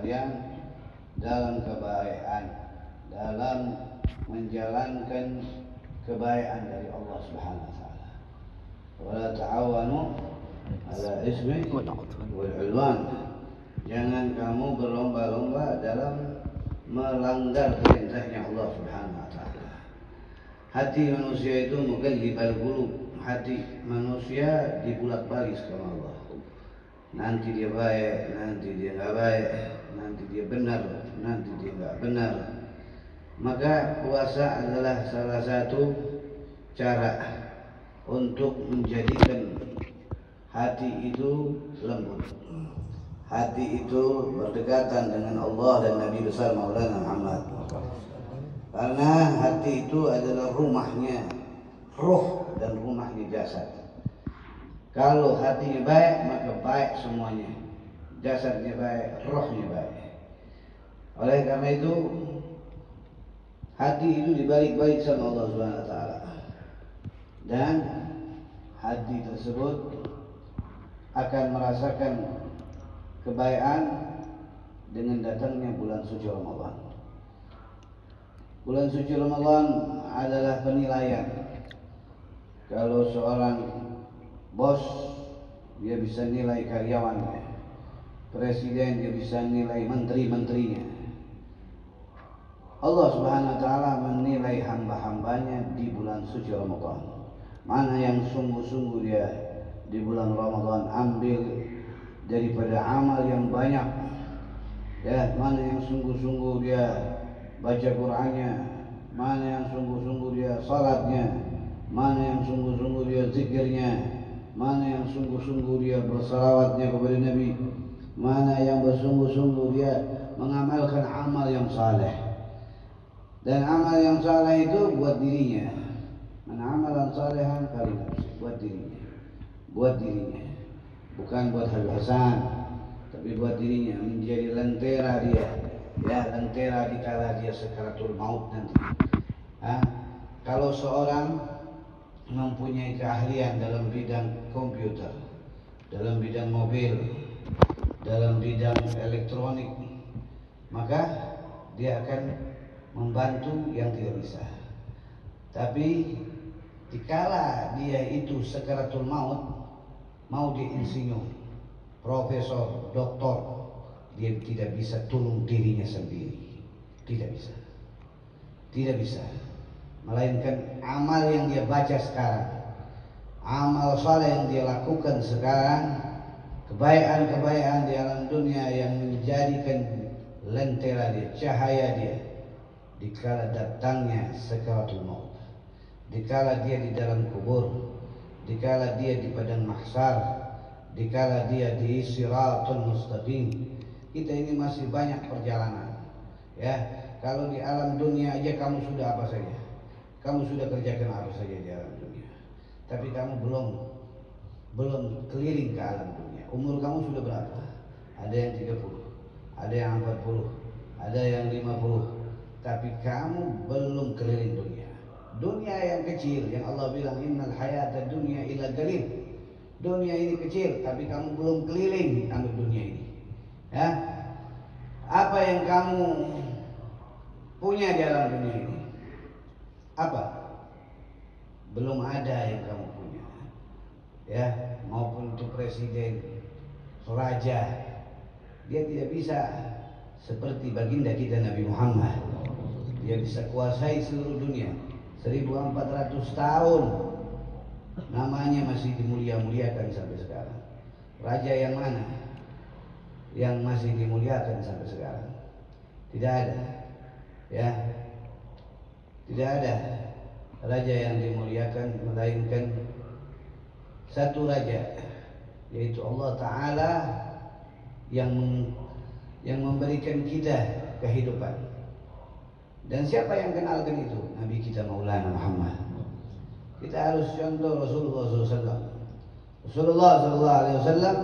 sekalian dalam kebaikan, dalam menjalankan kebaikan dari Allah Subhanahu wa taala. Wala ta'awanu 'ala ismi wal 'udwan. Jangan kamu berlomba-lomba dalam melanggar perintahnya Allah Subhanahu wa taala. Hati manusia itu mugallibal qulub. Hati manusia dibulak-balik sama Allah. Nanti dia baik, nanti dia enggak baik, nanti dia benar, nanti dia enggak benar. Maka puasa adalah salah satu cara untuk menjadikan hati itu lembut. Hati itu berdekatan dengan Allah dan Nabi besar Maulana Muhammad. Karena hati itu adalah rumahnya ruh dan rumahnya jasad. Kalau hatinya baik, maka baik semuanya. Jasadnya baik, rohnya baik. Oleh karena itu, hati itu dibalik-balik sama Allah Subhanahu wa taala. Dan hati tersebut akan merasakan kebaikan dengan datangnya bulan suci Ramadan. Bulan suci Ramadan adalah penilaian. Kalau seorang bos, dia bisa nilai karyawannya. Presiden, dia bisa nilai menteri-menterinya. Allah Subhanahu wa taala menilai hamba-hambanya di bulan suci Ramadan. Mana yang sungguh-sungguh dia di bulan Ramadan ambil daripada amal yang banyak. Ya, mana yang sungguh-sungguh dia baca Qur'annya, mana yang sungguh-sungguh dia salatnya, mana yang sungguh-sungguh dia zikirnya, mana yang sungguh-sungguh dia bersalawatnya kepada Nabi, mana yang bersungguh-sungguh dia mengamalkan amal yang saleh. Dan amal yang saleh itu buat dirinya. Man amalan salehan fali nafsi, buat dirinya. Buat dirinya. Bukan buat Habib Hasan, tapi buat dirinya, menjadi lentera dia. Ya, lentera dikala dia sakaratul maut nanti. Kalau seorang mempunyai keahlian dalam bidang komputer, dalam bidang mobil, dalam bidang elektronik, maka dia akan membantu yang tidak bisa. Tapi dikala dia itu sakaratul maut, mau dia insinyur, profesor, doktor, dia tidak bisa tolong dirinya sendiri. Tidak bisa. Tidak bisa. Melainkan amal yang dia baca sekarang, amal saleh yang dia lakukan sekarang, kebaikan-kebaikan di alam dunia yang menjadikan lentera dia, cahaya dia dikala datangnya sakaratul maut, dikala dia di dalam kubur, dikala dia di padang mahsyar, dikala dia di siratul mustaqim. Kita ini masih banyak perjalanan. Ya, kalau di alam dunia aja kamu sudah apa saja, kamu sudah kerjakan apa saja di alam dunia, tapi kamu belum keliling ke alam dunia. Umur kamu sudah berapa? Ada yang 30, ada yang 40, ada yang 50, tapi kamu belum keliling dunia. Dunia yang kecil yang Allah bilang innal hayata dunya ila qalil. Dunia ini kecil, tapi kamu belum keliling sampai dunia ini. Ya, apa yang kamu punya di alam dunia ini? Apa? Belum ada yang kamu punya. Ya, maupun itu presiden, raja, dia tidak bisa seperti baginda kita Nabi Muhammad. Dia bisa kuasai seluruh dunia 1400 tahun. Namanya masih dimulia-muliakan sampai sekarang. Raja yang mana yang masih dimuliakan sampai sekarang? Tidak ada. Ya, tidak ada raja yang dimuliakan melainkan satu raja, yaitu Allah Ta'ala yang memberikan kita kehidupan. Dan siapa yang kenalkan itu? Nabi kita Maulana Muhammad. Kita harus contoh Rasulullah SAW. Rasulullah SAW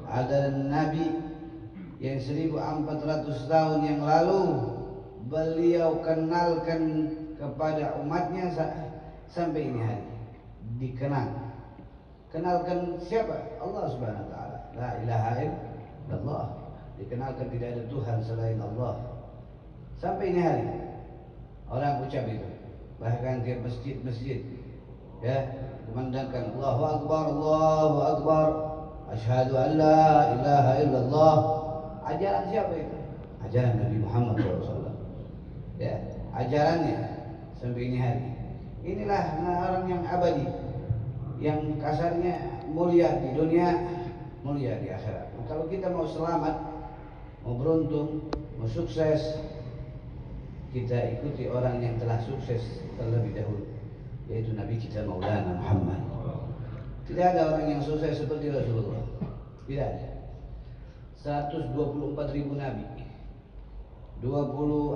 adalah Nabi yang 1400 tahun yang lalu beliau kenalkan kepada umatnya sampai ini hari. Dikenal. Kenalkan siapa? Allah Subhanahu wa taala. La ilaha illallah. dikenalkan tidak ada Tuhan selain Allah. Sampai ini hari orang ucap itu, bahkan di masjid-masjid, ya, kumandangkan Allahu Akbar, asyhadu an la ilaha illallah. Ajaran siapa itu? Ajaran Nabi Muhammad SAW. Ya, ajarannya sampai ini hari. Inilah orang yang abadi, yang kasarnya mulia di dunia, mulia di akhirat. Nah, kalau kita mau selamat, mau beruntung, mau sukses, kita ikuti orang yang telah sukses terlebih dahulu, yaitu Nabi kita Maulana Muhammad. Tidak ada orang yang sukses seperti Rasulullah. Tidak ada. 124.000 nabi, 25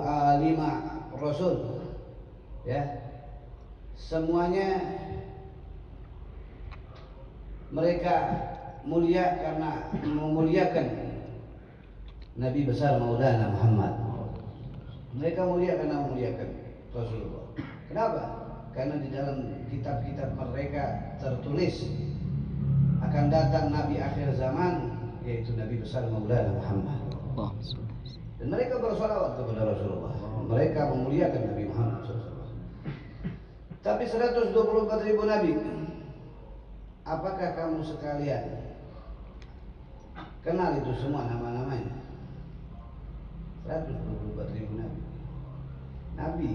rasul, ya, semuanya mereka mulia karena memuliakan Nabi besar Maulana Muhammad. Mereka mulia karena memuliakan Rasulullah. Kenapa? Karena di dalam kitab-kitab mereka tertulis akan datang Nabi akhir zaman, yaitu Nabi besar Maulana Muhammad. Dan mereka bersolawat kepada Rasulullah. Mereka memuliakan Nabi Muhammad SAW. Tapi 124.000 nabi, apakah kamu sekalian kenal itu semua nama-namanya? 124.000 nabi. Nabi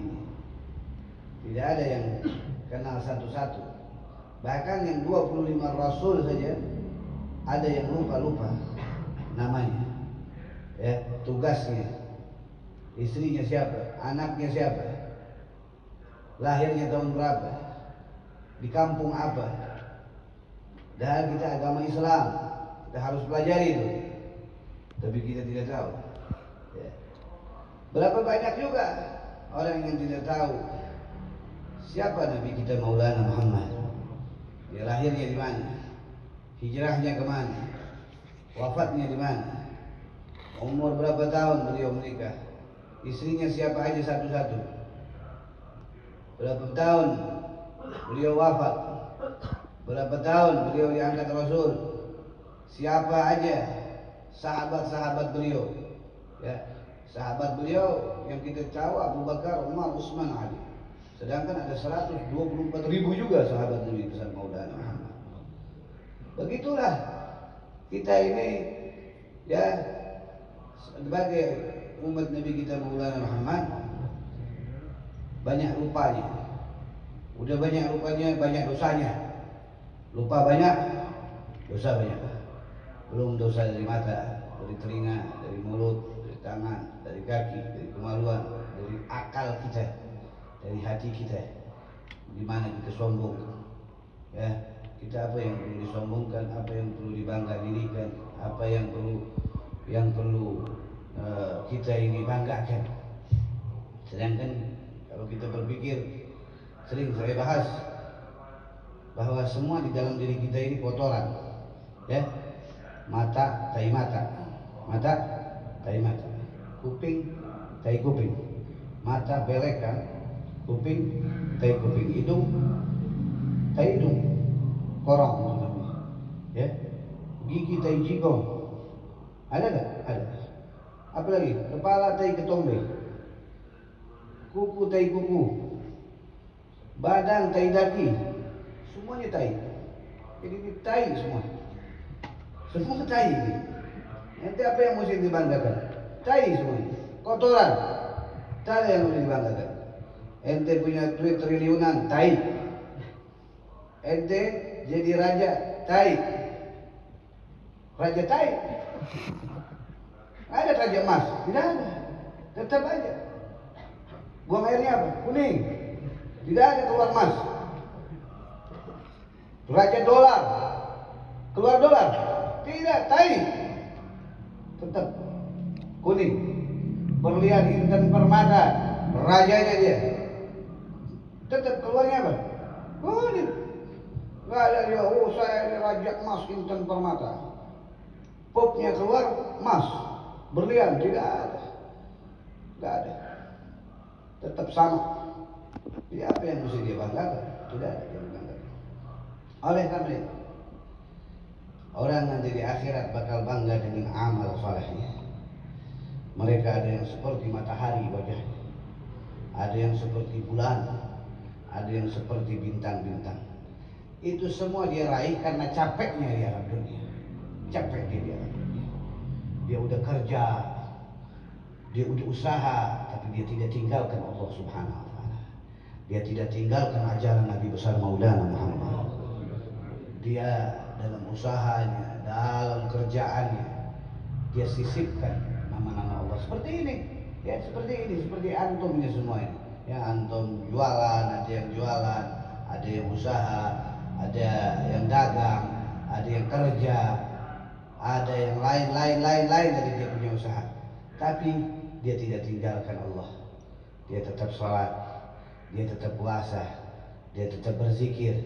tidak ada yang kenal satu-satu. Bahkan yang 25 rasul saja ada yang lupa-lupa namanya, ya, tugasnya, istrinya siapa, anaknya siapa, lahirnya tahun berapa, di kampung apa. Dan kita agama Islam, kita harus pelajari itu, tapi kita tidak tahu, ya. Berapa banyak juga orang yang tidak tahu siapa Nabi kita Maulana Muhammad. Dia lahirnya di mana, hijrahnya kemana, wafatnya di mana, umur berapa tahun beliau menikah, istrinya siapa aja satu-satu, berapa tahun beliau wafat, berapa tahun beliau diangkat Rasul, siapa aja sahabat-sahabat beliau, ya, sahabat beliau yang kita tahu Abu Bakar, Umar, Utsman, Ali. Sedangkan ada 124.000 juga sahabat Nabi besar Maulana Muhammad. Begitulah kita ini, ya, sebagai umat Nabi kita Maulana Muhammad, banyak lupanya. Udah banyak lupanya, banyak dosanya. Lupa banyak, dosa banyak. Belum dosa dari mata, dari telinga, dari mulut, dari tangan, dari kaki, dari kemaluan, dari akal kita, dari hati kita. Di mana kita sombong, ya, kita apa yang perlu disombongkan, apa yang perlu dibangga dirikan, apa yang perlu kita ini banggakan. Sedangkan kalau kita berpikir, sering saya bahas bahwa semua di dalam diri kita ini kotoran, ya, mata tai mata, mata tai mata, kuping tai kuping, mata belek kan, kuping tai kuping, hidung tai hidung, korong, ya, gigi tai jigong, ada nggak? Ada. Apa lagi? Kepala tai ketombe, kuku tai kuku, badan tai daki, semuanya tai. Jadi ini tai semua, semua tai. Nanti apa yang mesti dibanggakan? Tai semuanya, kotoran. Tak ada yang mesti dibanggakan. Ente punya duit triliunan, tai. Ente jadi raja, tai. Raja tai. Ada raja emas? Tidak ada. Tetap aja. Buang airnya apa? Kuning. Tidak ada keluar emas. Raja dolar, keluar dolar? Tidak, tai. Tetap kuning. Berlian Intan Permata, rajanya dia. Tetap keluarnya apa? Kuning. Gak ada dia, oh saya ini raja emas Intan Permata. Popnya keluar emas, berlian, tidak ada. Gak ada. Tetap sama. Jadi apa yang mesti dia banggakan? Tidak ada yang banggakan. Oleh karena itu, orang nanti di akhirat bakal bangga dengan amal salehnya. Mereka ada yang seperti matahari wajahnya, ada yang seperti bulan, ada yang seperti bintang-bintang. Itu semua dia raih karena capeknya di alam dunia. Capek dia di alam dunia. Dia udah kerja, dia udah usaha, tapi dia tidak tinggalkan Allah Subhanahu wa Ta'ala. Dia tidak tinggalkan ajaran Nabi besar Maulana Muhammad. Dia dalam usahanya, dalam kerjaannya, dia sisipkan nama-nama Allah. Seperti ini, ya seperti ini, seperti antum ini semua ini. Ya antum jualan, ada yang jualan, ada yang usaha, ada yang dagang, ada yang kerja, ada yang lain dari dia punya usaha. Tapi dia tidak tinggalkan Allah. Dia tetap sholat, dia tetap puasa, dia tetap berzikir,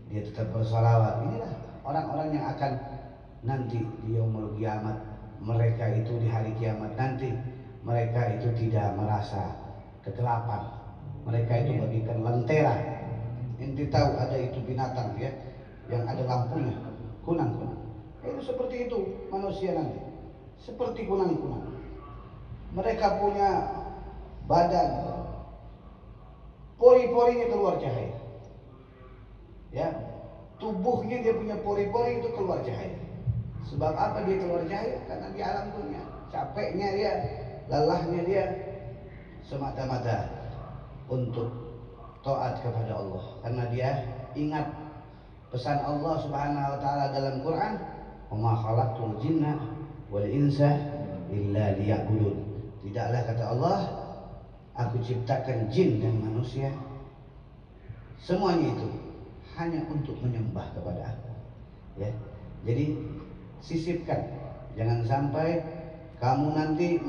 dia tetap bersalawat. Inilah orang-orang yang akan nanti di yaumul kiamat, mereka itu di hari kiamat nanti, mereka itu tidak merasa kegelapan. Mereka itu bagikan lentera. Ente tahu ada itu binatang ya, yang ada lampunya, kunang-kunang. Itu seperti itu manusia nanti, seperti kunang-kunang. Mereka punya badan, pori-porinya keluar cahaya. Ya, tubuhnya dia punya pori-pori itu keluar cahaya. Sebab apa dia keluar cahaya? Karena di alam dunia capeknya dia, lelahnya dia semata-mata untuk taat kepada Allah. Karena dia ingat pesan Allah Subhanahu wa Ta'ala dalam Quran, "Wa ma khalaqtul jinna wal insa illa liya'budun." Tidaklah kata Allah, aku ciptakan jin dan manusia semuanya itu hanya untuk menyembah kepada aku. Ya. Jadi sisipkan, jangan sampai kamu nanti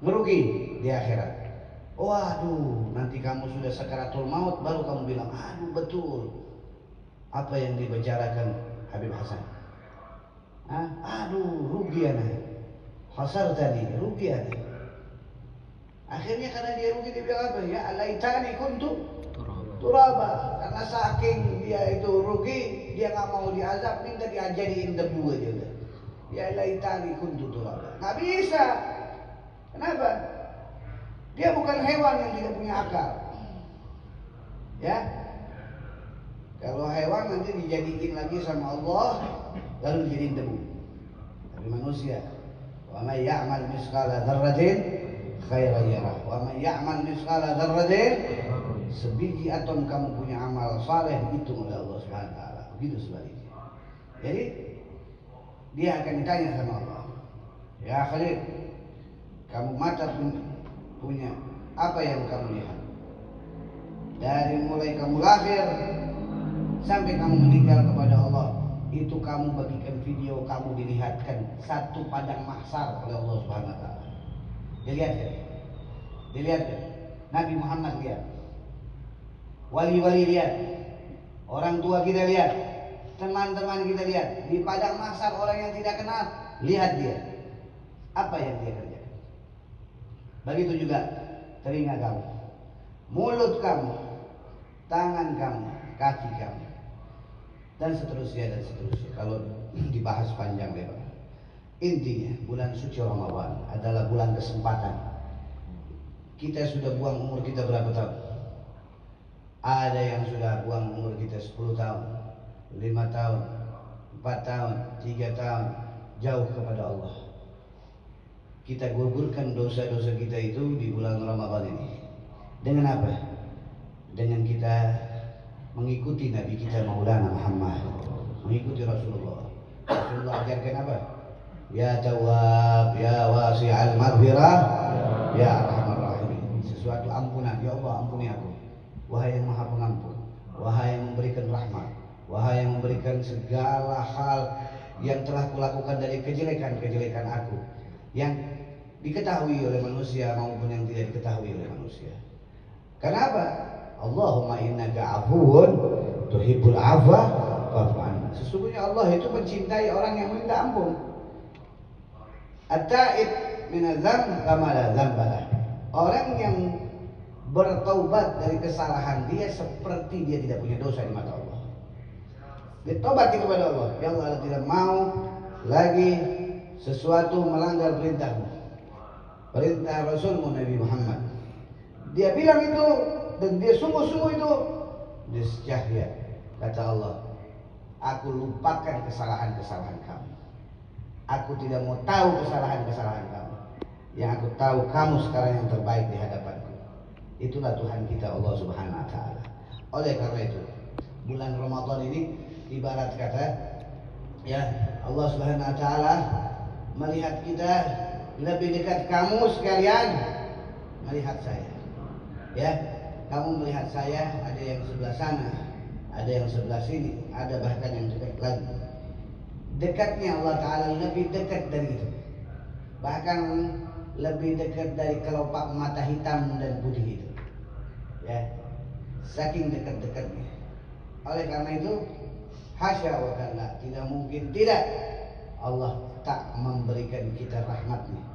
merugi di akhirat. Waduh, nanti kamu sudah sakaratul maut baru kamu bilang, aduh betul apa yang dibicarakan Habib Hasan. Aduh rugi anak, khasar tadi rugi anak. Akhirnya karena dia rugi dia bilang apa? Ya alaitani kuntu turaba. Karena saking dia itu rugi, dia nggak mau diazab, minta diajariin debu aja udah. Ya alaitani kuntu turaba. Nggak bisa. Kenapa? Dia bukan hewan yang tidak punya akal. Ya. Kalau hewan nanti dijadiin lagi sama Allah, lalu dijadiin debu. Tapi manusia, wa may ya'mal misqala dzarratin khairan yarah, wa may ya'mal misqala dzarratin, sebiji atom kamu punya amal saleh dihitung oleh Allah Subhanahu wa Ta'ala. Begitu sebaliknya. Jadi dia akan ditanya sama Allah, ya Khalid, kamu mata punya apa yang kamu lihat? Dari mulai kamu lahir sampai kamu meninggal kepada Allah, itu kamu bagikan video, kamu dilihatkan satu padang mahsyar oleh Allah Subhanahu wa Ta'ala. Dilihat kan? Dilihat kan? Nabi Muhammad lihat, wali-wali lihat, orang tua kita lihat, teman-teman kita lihat. Di padang mahsyar orang yang tidak kenal, lihat dia apa yang dia kerjakan. Begitu juga telinga kamu, mulut kamu, tangan kamu, kaki kamu, dan seterusnya dan seterusnya. Kalau dibahas panjang lebar, intinya bulan suci Ramadan adalah bulan kesempatan. Kita sudah buang umur kita berapa tahun? Ada yang sudah buang umur kita 10 tahun, 5 tahun, 4 tahun, 3 tahun, jauh kepada Allah. Kita gugurkan dosa-dosa kita itu di bulan Ramadan ini. Dengan apa? Dengan kita mengikuti Nabi kita Maulana Muhammad, mengikuti Rasulullah. Rasulullah ajarkan apa? Ya Tawwab, ya Wasi'al Maghfirah, ya Arhamar Rahimin. Sesuatu ampunan, ya Allah ampuni aku. Wahai yang Maha Pengampun, wahai yang memberikan rahmat, wahai yang memberikan segala hal yang telah kulakukan dari kejelekan-kejelekan aku, yang diketahui oleh manusia maupun yang tidak diketahui oleh manusia. Kenapa? Allahumma innaka afuwun tuhibbul afwa fa'fu anna. Sesungguhnya Allah itu mencintai orang yang minta ampun. At-ta'ib minadz-dzamb kama la dzamba lah. Orang yang bertaubat dari kesalahan dia seperti dia tidak punya dosa di mata Allah. Dia tobat kepada Allah. Ya Allah, tidak mau lagi sesuatu melanggar perintahmu. perintah Rasulmu Nabi Muhammad. Dia bilang itu dan dia sungguh-sungguh itu niscaya kata Allah, aku lupakan kesalahan-kesalahan kamu. Aku tidak mau tahu kesalahan-kesalahan kamu. Yang aku tahu kamu sekarang yang terbaik di hadapanku. Itulah Tuhan kita Allah Subhanahu wa taala. Oleh karena itu, bulan Ramadan ini ibarat kata ya Allah Subhanahu wa taala melihat kita lebih dekat kamu sekalian melihat saya. Ya, kamu melihat saya, ada yang sebelah sana, ada yang sebelah sini, ada bahkan yang dekat lagi. Dekatnya Allah Ta'ala lebih dekat dari itu. Bahkan lebih dekat dari kelopak mata hitam dan putih itu. Ya, saking dekat-dekatnya. Oleh karena itu, hasya wa kalla, tidak mungkin tidak Allah tak memberikan kita rahmatnya.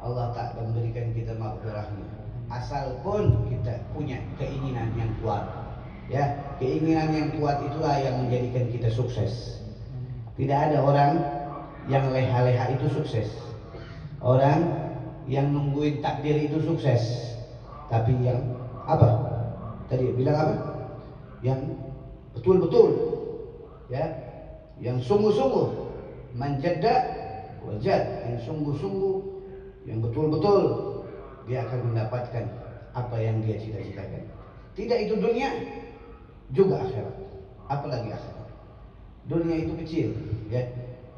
Allah tak memberikan kita maghfirahnya. Asal pun kita punya keinginan yang kuat. Ya, keinginan yang kuat itulah yang menjadikan kita sukses. Tidak ada orang yang leha-leha itu sukses. Orang yang nungguin takdir itu sukses. Tapi yang apa? Tadi bilang apa? Yang betul-betul, ya, yang sungguh-sungguh, manjadda wajad, yang sungguh-sungguh, yang betul-betul, dia akan mendapatkan apa yang dia cita-citakan. Tidak itu dunia, juga akhirat. Apalagi akhirat. Dunia itu kecil, ya.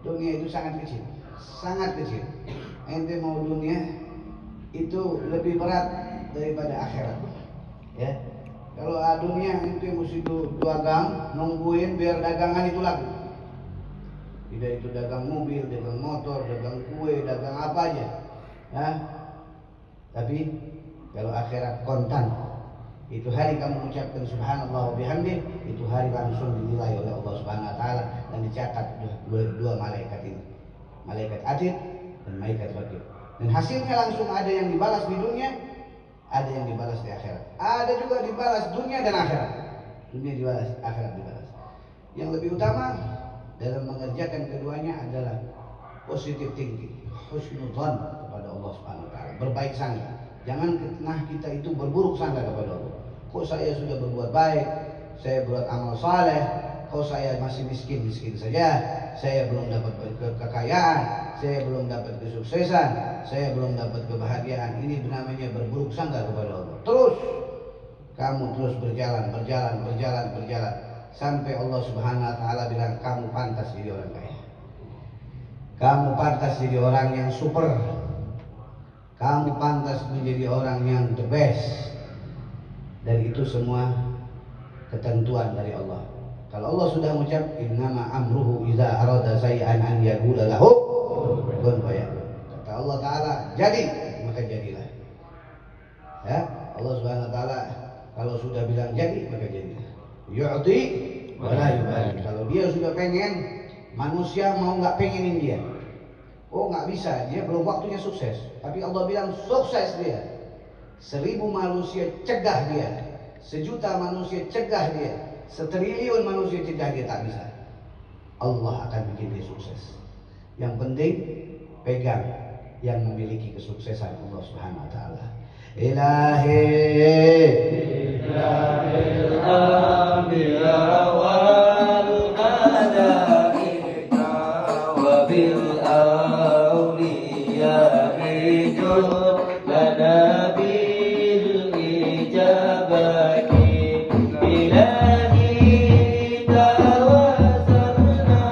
Dunia itu sangat kecil, sangat kecil. Ente mau dunia itu lebih berat daripada akhirat, ya. Kalau dunia ente mesti dagang, nungguin biar dagangan itu laku. Tidak itu dagang mobil, dagang motor, dagang kue, dagang apa aja, ya. Tapi kalau akhirat kontan, itu hari kamu mengucapkan subhanallah wa bihamdi, itu hari langsung dinilai oleh Allah Subhanahu wa taala dan dicatat dua malaikat ini. Malaikat atid dan malaikat raqib. Dan hasilnya langsung ada yang dibalas di dunia, ada yang dibalas di akhirat. Ada juga dibalas dunia dan akhirat. Dunia dibalas, akhirat dibalas. Yang lebih utama dalam mengerjakan keduanya adalah positive thinking, husnudzan kepada Allah Subhanahu wa taala, berbaik sangka. Jangan kita itu berburuk sangka kepada Allah. Kok saya sudah berbuat baik, saya buat amal saleh, kok saya masih miskin-miskin saja, saya belum dapat kekayaan, saya belum dapat kesuksesan, saya belum dapat kebahagiaan. Ini namanya berburuk sangka kepada Allah. Terus kamu terus berjalan sampai Allah Subhanahu wa taala bilang kamu pantas jadi orang kaya. Kamu pantas jadi orang yang super. Kamu pantas menjadi orang yang the best. Dan itu semua ketentuan dari Allah. Kalau Allah sudah mengucap innama amruhu idza arada syai'an an yaqula lahu kun fayakun. Kata Allah Ta'ala jadi, maka jadilah. Ya, Allah Subhanahu wa taala kalau sudah bilang jadi, maka jadilah. Yu'ti wa la yubali. Kalau dia sudah pengen, manusia mau enggak pengenin dia. Oh, enggak bisa, dia belum waktunya sukses. Tapi Allah bilang sukses dia. 1000 manusia cegah dia, 1.000.000 manusia cegah dia, 1.000.000.000 manusia cegah dia, tak bisa. Allah akan bikin dia sukses. Yang penting pegang yang memiliki kesuksesan Allah Subhanahu wa taala. Ilahi ilahil anbiya wal malaika wa bil awliya ijud lana bil ijabati ilahi tawassalna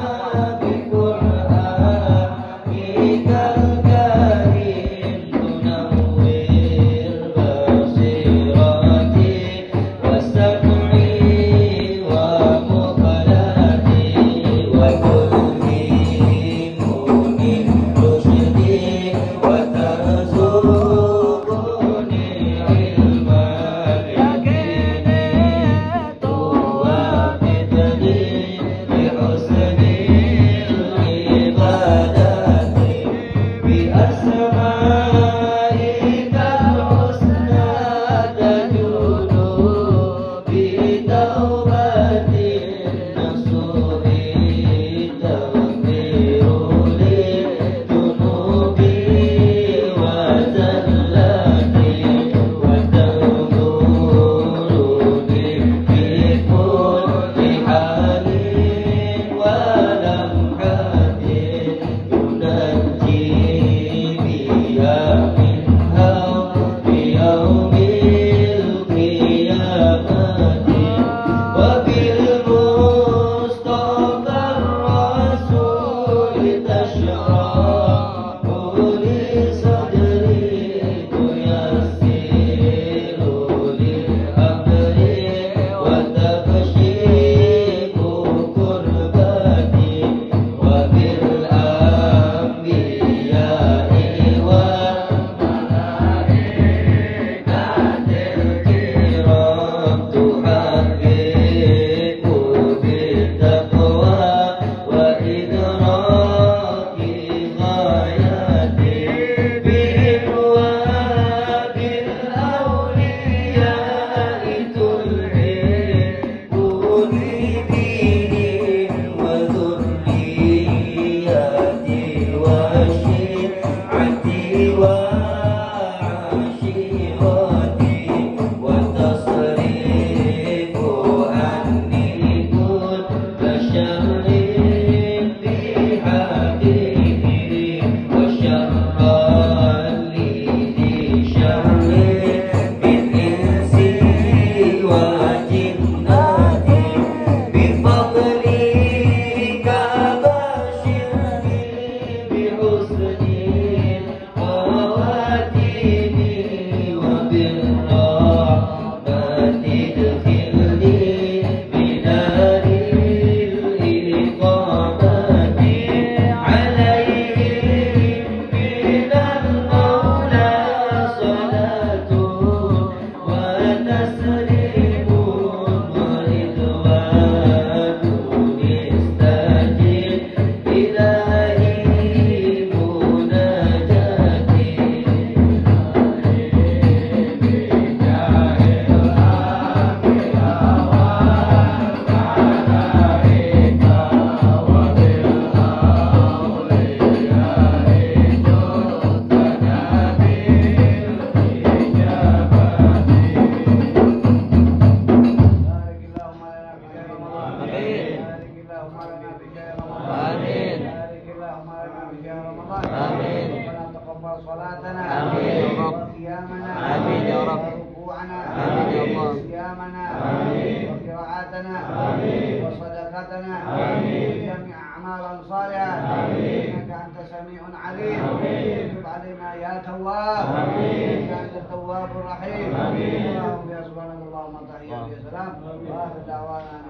bi qur'anikal karim tunawwir basirati wasam'i wa mukhalati wa kulli munin rusdi wa tarzuquni ilman yakini tuwa bidli bi husnil ibadati bi asma'ikal husna tajudu bi taubatin nasuhi taghfiru li dunubi wa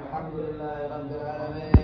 Alhamdulillah rabbil alamin.